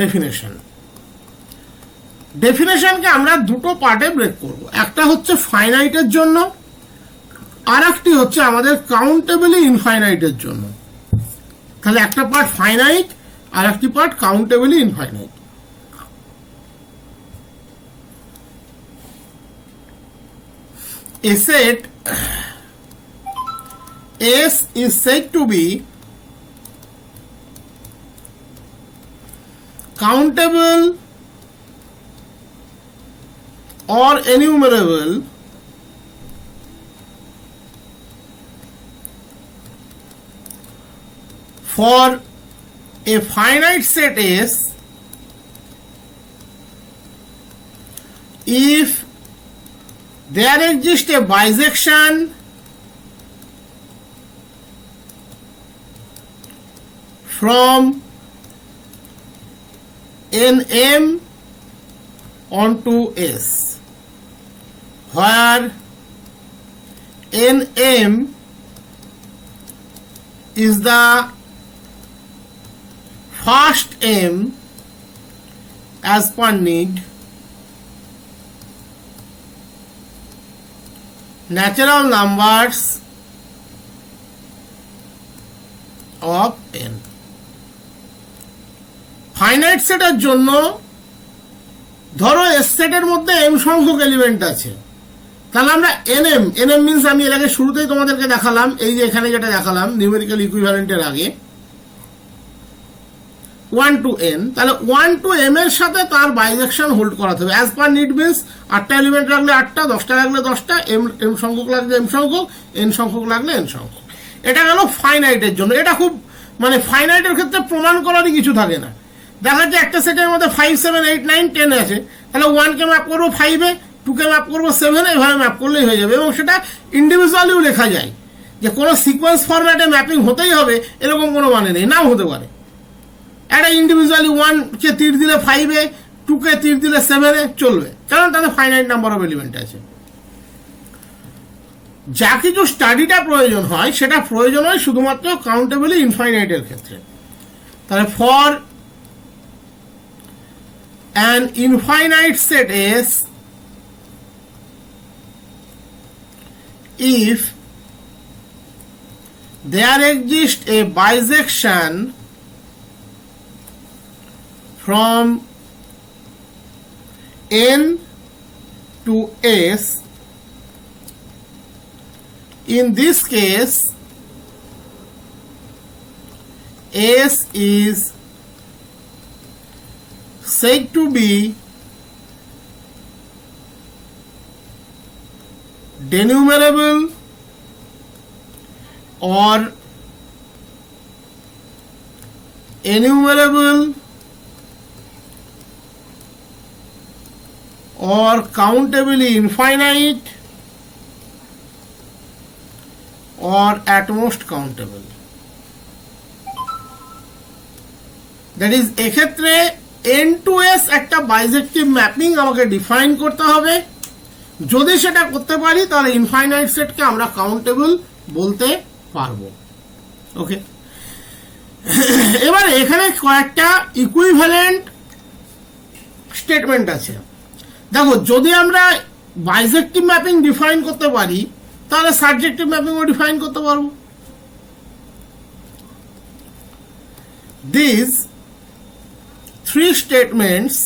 Definition. ডেফিনেশনকে আমরা দুটো পার্টে ব্রেক করব, একটা হচ্ছে ফাইনাইটের জন্য, আর একটি হচ্ছে আমাদের কাউন্টেবলি ইনফাইনাইটের জন্য। তাহলে একটা পার্ট ফাইনাইট আর একটি part countably infinite. A set S is said to be countable or enumerable for a finite set S if there exists a bisection from Nm onto S, where Nm is the first M as per need, natural numbers of n। Finite সেটের জন্য ধরো S সেটের মধ্যে m সংখ্যক element আছে, তাহলে আমরা nm means আমি এর আগে শুরুতেই তোমাদেরকে দেখালাম, এই যে এখানে যেটা দেখালাম নিউমেরিক্যাল ইকুইভ্যালেন্টের আগে 1 to n, তাহলে 1 to m এর সাথে তার বাইজেকশন হোল্ড করাতে হবে অ্যাজ পার নিড। মিনস 8টা এলিমেন্ট রাখলে 8টা, 10টা রাখলে 10টা, m সংখ্যক লাগলে m সংখ্যক, n সংখ্যক লাগলে n সংখ্যক। এটা গেল ফাইনাইটের জন্য। এটা খুব মানে ফাইনাইটের ক্ষেত্রে প্রমাণ করারই কিছু থাকে না। দেখা যাচ্ছে একটা সেটের মধ্যে 5, 7, 8, 9, 10 আছে, তাহলে 1 কে ম্যাপ করবো 5-এ, 2 কে ম্যাপ করবো 7-এ, এভাবে ম্যাপ করলেই হয়ে যাবে। এবং সেটা ইন্ডিভিজুয়ালিও লেখা যায়, যে কোনো সিকোয়েন্স ফরম্যাটে ম্যাপিং হতেই হবে এরকম কোনো মানে নেই, নাও হতে পারে। একটা ইন্ডিভিজুয়ালি 1 কে তীর দিলে 5-এ, 2 কে তীর দিলে 7-এ চলবে, কারণ তাদের ফাইনাইট নাম্বার অফ এলিমেন্ট আছে। যা কিছু স্টাডিটা প্রয়োজন হয় সেটা প্রয়োজন হয় শুধুমাত্র কাউন্টেবলি ইনফাইনাইটের ক্ষেত্রে। তাহলে for an infinite set S, if there exists a bisection from N to S, in this case S is said to be denumerable or enumerable or countably infinite or at most countable। that is এক্ষেত্রে n to s একটা বাইজেক্টিভ mapping আমাকে define করতে হবে। যদি সেটা করতে পারি তাহলে ইনফাইনাইট সেটকে আমরা কাউন্টেবল বলতে পারবো। ওকে, এবার এখানে কয়েকটা ইকুইভ্যালেন্ট স্টেটমেন্ট আছে। দেখো, যদি আমরা বাইজেক্টিভ ম্যাপিং ডিফাইন করতে পারি তাহলে সাবজেক্টিভ ম্যাপিংও ডিফাইন করতে পারবো। These 3 statements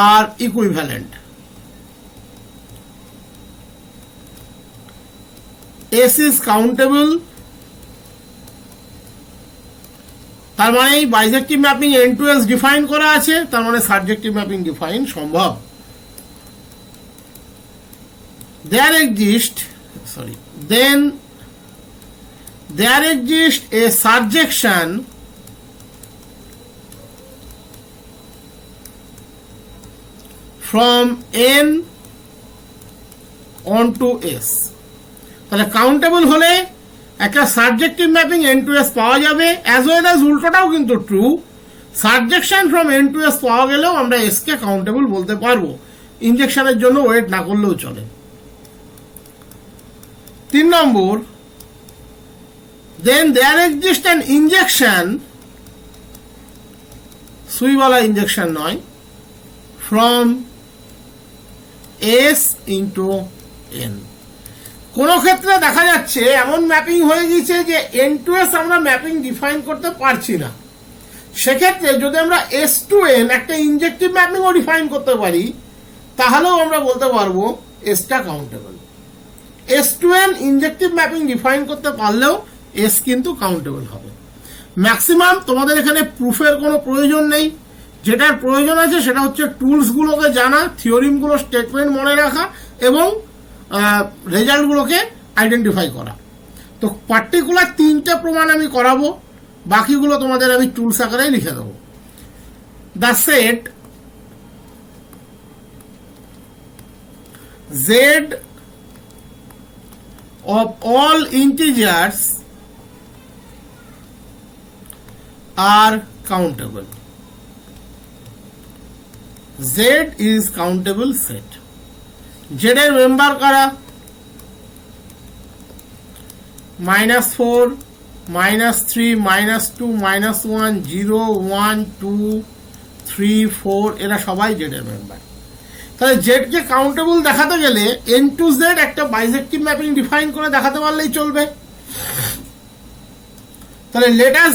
are equivalent. S is countable, তার মানে এই বাইজেক্টিভ mapping n to s define করা আছে, তার মানে সাবজেক্টিভ ম্যাপিং ডিফাইন সম্ভব। There exists a surjection from n onto s। তাহলে কাউন্টেবল হলে একটা subjective mapping n to s পাওয়া যাবে, অ্যাজ ওয়েল অ্যাজ উল্টোটাও কিন্তু true. Surjection from n to s পাওয়া গেলেও আমরা s কে কাউন্টেবল বলতে পারবো, ইনজেকশনের জন্য ওয়েট না করলেও চলে। 3 নম্বর, then there exists an injection, সুইওয়ালা ইনজেকশন নয়, from S into N. কোন ক্ষেত্রে দেখা যাচ্ছে এমন ম্যাপিং হয়ে গেছে যে N to S আমরা ম্যাপিং ডিফাইন করতে পারছি না, সেক্ষেত্রে যদি আমরা S to N একটা ইনজেক্টিভ ম্যাপিংও ডিফাইন করতে পারি, তাহলেও আমরা বলতে পারবো এসটা countable. S to N injective mapping define করতে পারলেও S কিন্তু কাউন্টেবল হবে। ম্যাক্সিমাম তোমাদের এখানে প্রুফের কোনো প্রয়োজন নেই, যেটার প্রয়োজন আছে সেটা হচ্ছে টুলসগুলোকে জানা, থিওরিমগুলো স্টেটমেন্ট মনে রাখা এবং রেজাল্টগুলোকে আইডেন্টিফাই করা। তো পার্টিকুলার 3টে প্রমাণ আমি করাবো, বাকিগুলো তোমাদের আমি টুলস আকারে লিখে দেবো। The set Z of all integers are countable. Z is countable set. Z এর মেম্বার কারা? -4, -3, -2, -1, 0, 1, 2, 3, 4 এরা সবাই Z এর মেম্বার। তাহলে Z কে কাউন্টেবল দেখাতে গেলে N to Z একটা বাইজেক্টিভ ম্যাপিং ডিফাইন করে দেখাতে পারলেই চলবে। তাহলে let us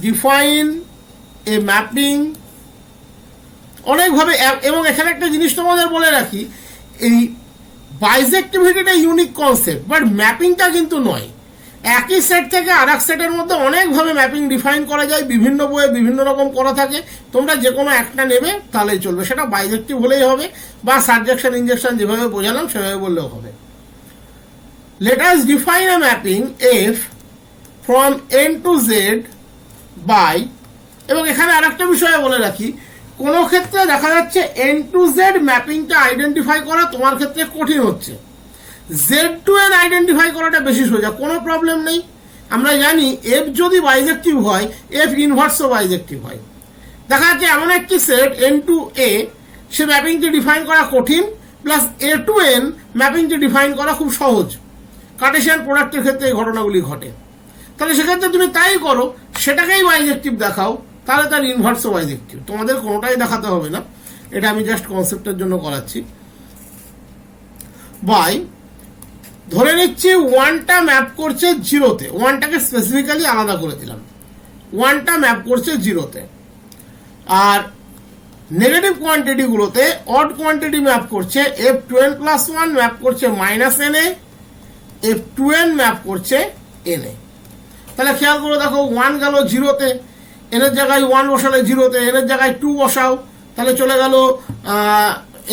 define a mapping অনেকভাবে। এবং এখানে একটা জিনিস তোমাদের বলে রাখি, এই বাইজেক্টিভিটিটা ইউনিক কনসেপ্ট, বাট ম্যাপিংটা কিন্তু নয়। একই সেট থেকে আর এক সেটের মধ্যে অনেকভাবে ম্যাপিং ডিফাইন করা যায়, বিভিন্ন বইয়ে বিভিন্ন রকম করা থাকে। তোমরা যে কোনো একটা নেবে তাহলেই চলবে, সেটা বাইজেক্টিভ হলেই হবে বা সাবজেকশন ইনজেকশন যেভাবে বোঝালাম সেভাবে বললেও হবে। Let us define a mapping F from N to Z by, এবং এখানে আরেকটা বিষয় বলে রাখি, কোন ক্ষেত্রে দেখা যাচ্ছে N to Z ম্যাপিংটা আইডেন্টিফাই করা তোমার ক্ষেত্রে কঠিন হচ্ছে, Z to N আইডেন্টিফাই করাটা বেশি সোজা, কোনো প্রবলেম নেই। আমরা জানি F যদি বাইজেক্টিভ হয় F ইনভার্সও বাইজেক্টিভ হয়। দেখা যাচ্ছে এমন একটি সেট N to A, সে ম্যাপিংটি ডিফাইন করা কঠিন, প্লাস A to N ম্যাপিংটি ডিফাইন করা খুব সহজ। কার্টেশিয়ান প্রোডাক্টের ক্ষেত্রে এই ঘটনাগুলি ঘটে। তাহলে সেক্ষেত্রে তুমি তাই করো, সেটাকেই বাইজেক্টিভ দেখাও, তাহলে তার ইনভার্সও বাইজেক্টিভ। তোমাদের কোনোটাই দেখাতে হবে না, এটা আমি জাস্ট কনসেপ্টের জন্য করাচ্ছি। বাই ধরে নিচ্ছি 1টা ম্যাপ করছে 0-তে, 1টাকে স্পেসিফিক্যালি আলাদা করে দিলাম, 1টা ম্যাপ করছে 0-তে, আর নেগেটিভ কোয়ান্টিটিগুলোতে অড কোয়ান্টিটি ম্যাপ করছে F2n + 1 ম্যাপ করছে -na, F2n ম্যাপ করছে na। তাহলে খেয়াল করে দেখো, 1 গেল 0-তে, n এর জায়গায় 1 বসালে 0-তে, n এর জায়গায় 2 বসাও, তাহলে চলে গেল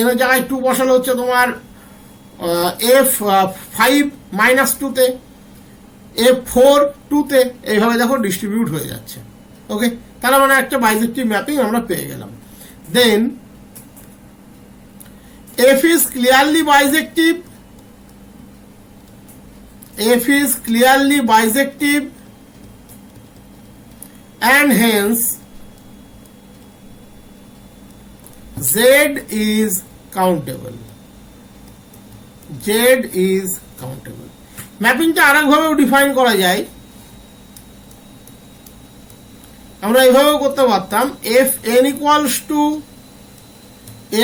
n এর জায়গায় 2 বসালে হচ্ছে তোমার F5 -2-তে, F4 2-তে, এইভাবে দেখো ডিস্ট্রিবিউট হয়ে যাচ্ছে। ওকে, তাহলে মানে একটা বাইজেক্টিভ ম্যাপিং আমরা পেয়ে গেলাম। দেন F is clearly bisective, F is clearly bisective and hence Z is countable. Z is countable. ম্যাপিংটা আরেকভাবেও ডিফাইন করা যায়, আমরা এইভাবেও করতে পারতাম, F n equals to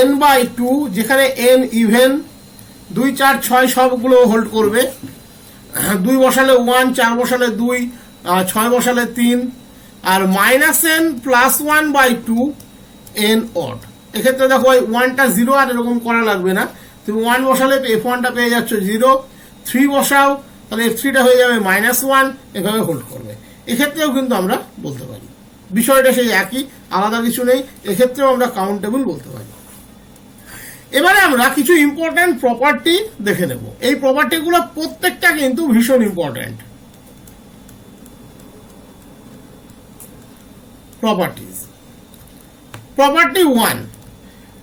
n/2, যেখানে n ইভেন, 2, 4, 6 সবগুলো হোল্ড করবে, 2 বসালে 1, 4 বসালে 2, 6 বসালে 3, আর -n + 1/2 n odd। এক্ষেত্রে দেখো 1টা 0 আর এরকম করা লাগবে না, তুমি 1 বসালে F1টা পেয়ে যাচ্ছ 0, 3 বসাও তাহলে F3টা হয়ে যাবে -1, এভাবে হোল্ড করবে। এক্ষেত্রেও কিন্তু আমরা বলতে পারি, বিষয়টা সেই একই, আলাদা কিছু নেই, এক্ষেত্রেও আমরা কাউন্টেবল বলতে পারি। এবারে আমরা কিছু ইম্পর্টেন্ট প্রপার্টি দেখে নেব। এই প্রপার্টিগুলো প্রত্যেকটা কিন্তু ভীষণ ইম্পর্টেন্ট। প্রপার্টি 1,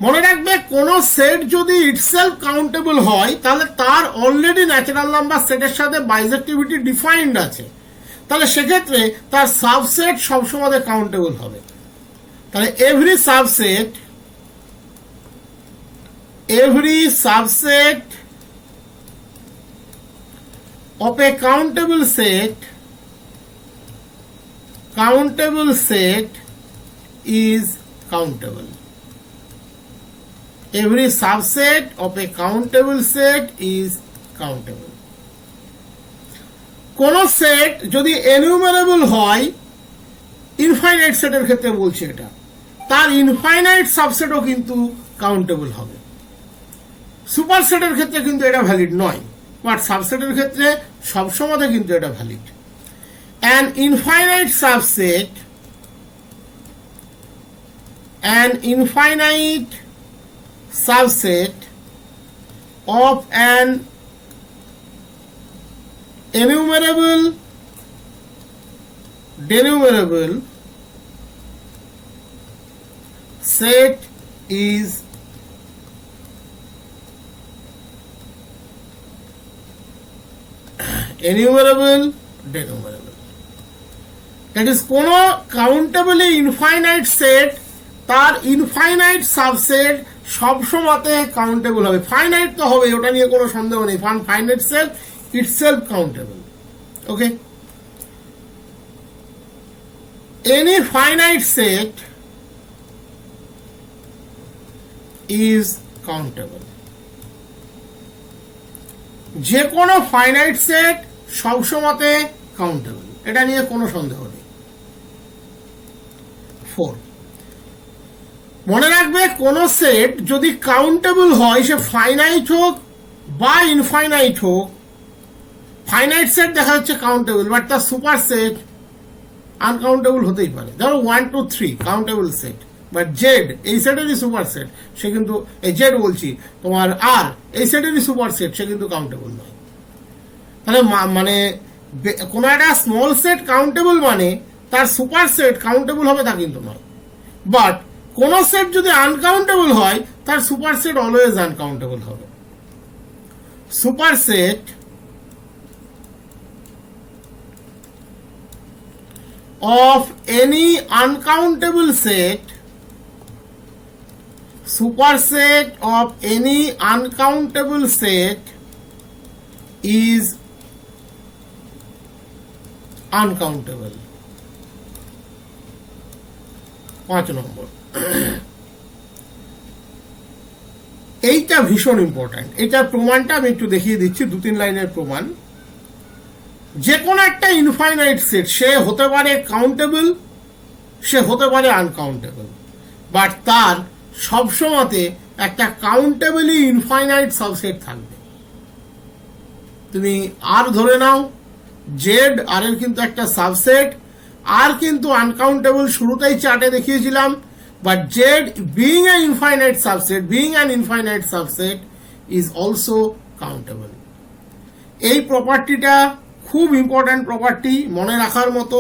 মনে রাখবে কোন সেট যদি ইটসেলফ কাউন্টেবল হয় তাহলে তার অলরেডি ন্যাচারাল নাম্বার সেটের সাথে বাইজেক্টিভিটি ডিফাইন্ড আছে, তাহলে সেক্ষেত্রে তার সাবসেট সবসময় কাউন্টেবল হবে। তাহলে every subset of a countable set is countable. Every subset of a countable set is countable. কোন সেট যদি এনিউমারেবল হয়, ইনফাইনাইট সেটের ক্ষেত্রে বলছি এটা, তার ইনফাইনাইট সাবসেটও কিন্তু কাউন্টেবল হবে। সুপার সেটের ক্ষেত্রে কিন্তু এটা ভ্যালিড নয়, বাট সাবসেটের ক্ষেত্রে সবসময় কিন্তু এটা valid. An infinite subset of an enumerable denumerable set is enumerable denumerable. That is, কোন কাউন্টেবলি ইনফাইনাইট সেট তার ইনফাইনাইট সাবসেট সবসময়তে কাউন্টেবল হবে। ফাইনাইট তো হবে, ওটা নিয়ে কোনো সন্দেহ নেই। Finite set itself countable. Okay, any finite set is countable. যে কোনো ফাইনাইট সেট সবসময়তে কাউন্টেবল, এটা নিয়ে কোনো সন্দেহ নেই। 4, মনে রাখবে কোন সেট যদি কাউন্টেবল হয়, সে ফাইনাইট হোক বা ইনফাইনাইট হোক, ফাইনাইট সেট দেখা যাচ্ছে কাউন্টেবল, বাট তার সুপার সেট আনকাউন্টেবল হতেই পারে। ধরো 1 2 3 কাউন্টেবল সেট, বাট জেড এই সেটেরই সুপার সেট, সে কিন্তু এই জেড বলছি তোমার আর এই সেটেরই সুপার সেট, সে কিন্তু কাউন্টেবল নয়। তাহলে মানে কোনো একটা স্মল সেট কাউন্টেবল মানে তার সুপার সেট কাউন্টেবল হবে তা কিন্তু নয়। বাট কোন সেট যদি আনকাউন্টেবল হয়, তার সুপার সেট অলওয়েজ আনকাউন্টেবল হবে। Super set of any uncountable set, superset of any uncountable set is uncountable. 5 নম্বর, এইটা ভীষণ ইম্পর্টেন্ট। এটার প্রমাণটা আমি একটু দেখিয়ে দিচ্ছি, 2-3 লাইনের প্রমাণ। যে কোনো একটা ইনফাইনাইট সেট, সে হতে পারে কাউন্টেবল, সে হতে পারে আনকাউন্টেবল, বাট তার সবসময়তে একটা কাউন্টেবলি ইনফাইনাইট সাবসেট থাকবে। তুমি আর ধরে নাও, জেড আর এর কিন্তু একটা সাবসেট, আর কিন্তু আনকাউন্টেবল, শুরুতেই চার্টে দেখিয়েছিলাম, but Z being a infinite subset, being an infinite subset is also countable. এই প্রপার্টিটা খুব ইম্পর্ট্যান্ট প্রপার্টি, মনে রাখার মতো,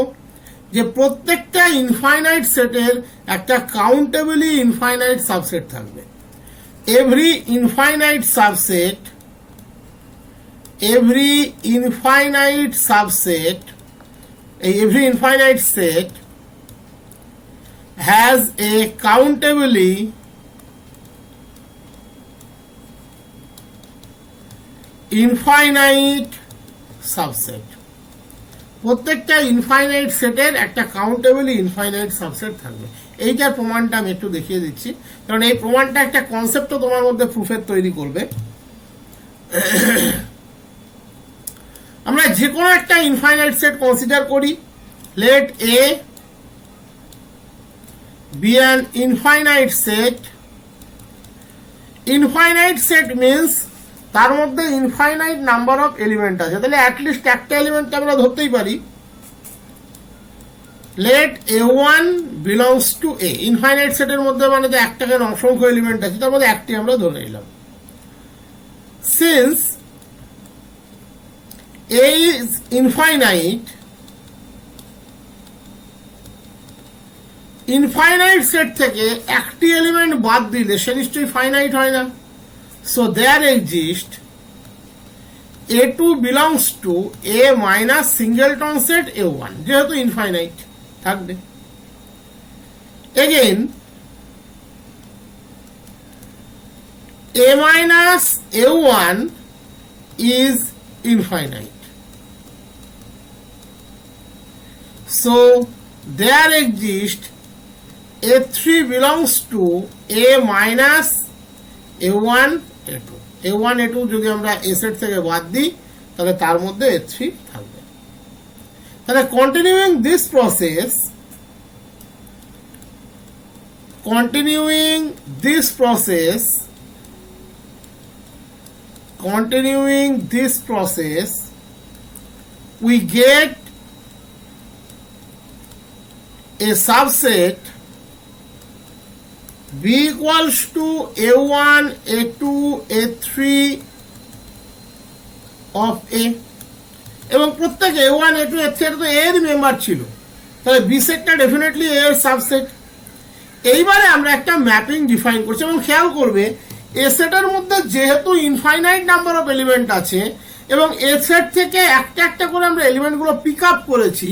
যে প্রত্যেকটা ইনফাইনাইট সেটের একটা কাউন্টেবলি ইনফাইনাইট সাবসেট থাকবে। Every infinite set has a countably infinite subset. প্রত্যেকটা ইনফাইনাইট সেটের একটা কাউন্টেবলি ইনফাইনাইট সাবসেট থাকবে। এইটার প্রমাণটা আমি একটু দেখিয়ে দিচ্ছি, কারণ এই প্রমাণটা একটা কনসেপ্টও তোমার মধ্যে প্রুফের তৈরি করবে। আমরা যে কোনো একটা ইনফাইনাইট সেট কনসিডার করি, let A B an infinite set. Infinite set means তার মধ্যে ইনফাইনাইট নাম্বার অফ এলিমেন্ট আছে, তাহলে অ্যাটলিস্ট একটা এলিমেন্ট আমরা ধরতেই পারি। Let A1 belongs to A. Infinite সেটের মধ্যে মানে যে একটা কেন অসংখ্য এলিমেন্ট আছে, তার মধ্যে একটি আমরা ধরে নিলাম। Since A is infinite, infinite set থেকে একটি এলিমেন্ট বাদ দিলে সে নিশ্চয়ই ফাইনাইট হয় না। So there exists A2 belongs to A minus singleton set A1, যেহেতু ইনফাইনাইট থাকবে। Again, A minus A1 is infinite. So there exists A3 belongs to A minus A1 A2. A1 A2 যদি আমরা A set থেকে বাদ দিই তাহলে তার মধ্যে A3 থাকবে। তাহলে continuing this process we get a subset B equals to A1, A2, A3 of A, এবং প্রত্যেক A1, A2, A3 তো এর মেম্বার ছিল, তাহলে B সেটটা ডেফিনেটলি এর সাবসেট। এইবারে আমরা একটা ম্যাপিং ডিফাইন করছি, এবং খেয়াল করবে এ সেটের মধ্যে যেহেতু ইনফাইনাইট নাম্বার অফ এলিমেন্ট আছে এবং এ সেট থেকে একটা একটা করে আমরা এলিমেন্টগুলো পিক আপ করেছি,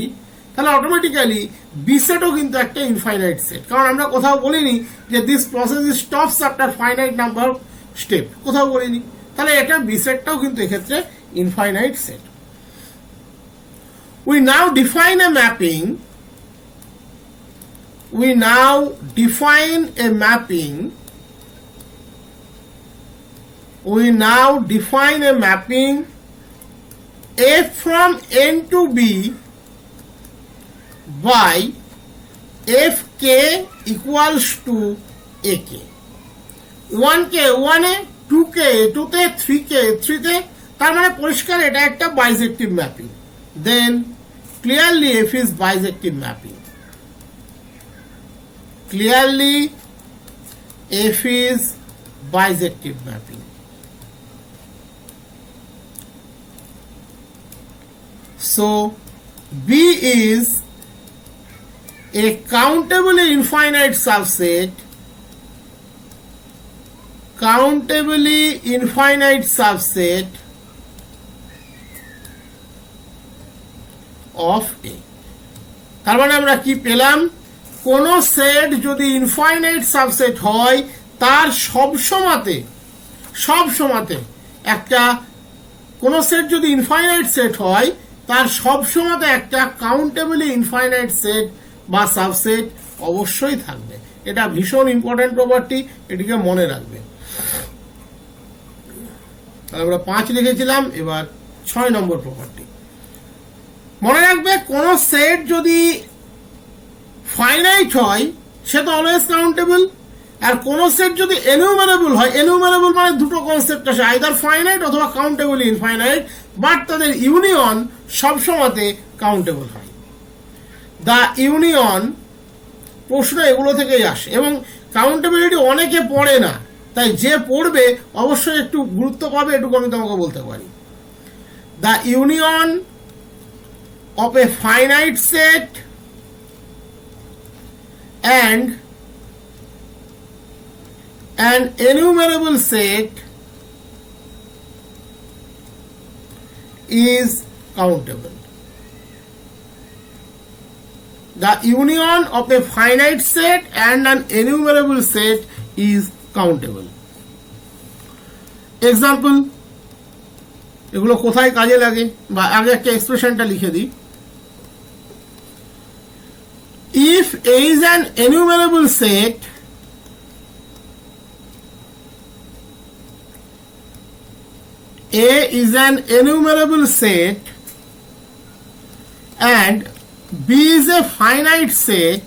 তাহলে অটোমেটিক্যালি বি সেটও কিন্তু একটা ইনফাইনাইট সেট, কারণ আমরা কোথাও বলিনি যে this process stops after finite number step, কোথাও বলিনি, তাহলে এটা বি সেটটাও কিন্তু এক্ষেত্রে infinite set. We now define a mapping A from N to B by Fk equals to Ak. 1k 1 A, 2k 2 তে, 3k 3 তে, তার মানে পরিষ্কার এটা একটা বাইজেক্টিভ mapping. Then clearly F is bisective mapping. So B is a countably infinite subset of A. তার মানে আমরা কি পেলাম, কোন সেট যদি ইনফাইনাইট সাবসেট হয় তার সব সময়তে একটা, কোন সেট যদি ইনফাইনাইট সেট হয় তার সব সময়তে একটা কাউন্টেবলি ইনফাইনাইট সেট বা সাবসেট অবশ্যই থাকবে। এটা ভীষণ ইম্পর্টেন্ট প্রপার্টি, এটিকে মনে রাখবে। তাহলে আমরা 5 লিখেছিলাম, এবার 6 নম্বর প্রপার্টি মনে রাখবে, কোন সেট যদি ফাইনাইট হয় সে তো অলওয়েজ কাউন্টেবল, আর কোন সেট যদি এনিউমারেবল হয়, এনিউমারেবল মানে দুটো কনসেপ্ট আসে, আইদার ফাইনাইট অথবা কাউন্টেবল ইনফাইনাইট, বাট তাদের ইউনিয়ন সবসময়তে কাউন্টেবল হয়। দা ইউনিয়ন প্রশ্ন এগুলো থেকেই আসে, এবং কাউন্টেবিলিটি অনেকে পড়ে না, তাই যে পড়বে অবশ্যই একটু গুরুত্ব পাবে, এটুকু আমি তোমাকে বলতে পারি। দা union of a finite set and an enumerable set is countable. The union of a finite set and an enumerable set is countable. Example, এগুলো কোথায় কাজে লাগে, বা আগে একটা এক্সপ্রেশনটা লিখে দিই। If A is an enumerable set, and B is a finite set,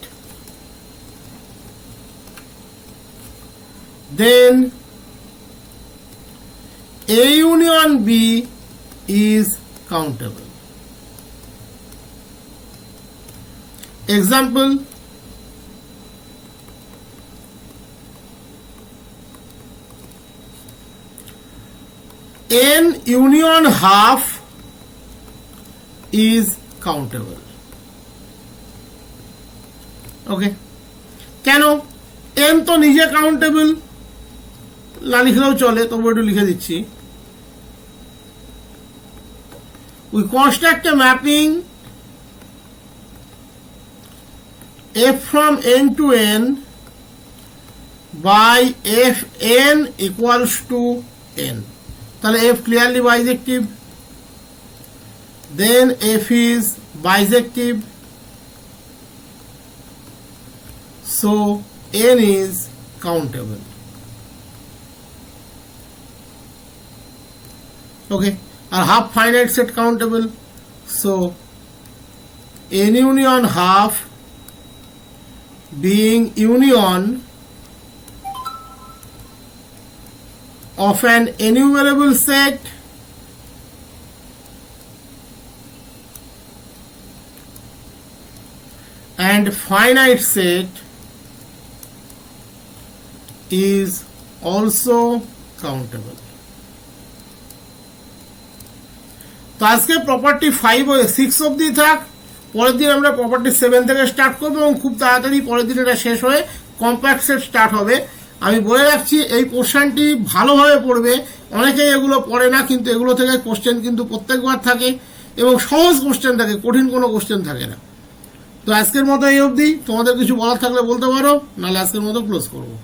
then A union B is countable. Example, N union half is countable. Okay, কেন? N তো নিজে কাউন্টেবল, না লিখলেও চলে, তবু একটু লিখে দিচ্ছি। We construct a mapping F from N to N by Fn equals to N. তাহলে F clearly bisective, then F is bisective, so n is countable. Okay, or half finite set countable, so n union half being union of an enumerable set and finite set is also countable. তো আজকে property 5 ও 6 অবধি থাক, পরের দিন আমরা property 7 থেকে start করবো এবং খুব তাড়াতাড়ি পরের দিন এটা শেষ হয়ে কম্প্যাক্ট সেট স্টার্ট হবে। আমি বলে রাখছি এই পোর্শনটি ভালোভাবে পড়বে, অনেকেই এগুলো পড়ে না, কিন্তু এগুলো থেকে কোশ্চেন কিন্তু প্রত্যেকবার থাকে এবং সহজ কোশ্চেন থাকে, কঠিন কোনো কোশ্চেন থাকে না। তো আজকের মতো এই অবধি, তোমাদের কিছু বলার থাকলে বলতে পারো, নাহলে আজকের মতো ক্লোজ করবো।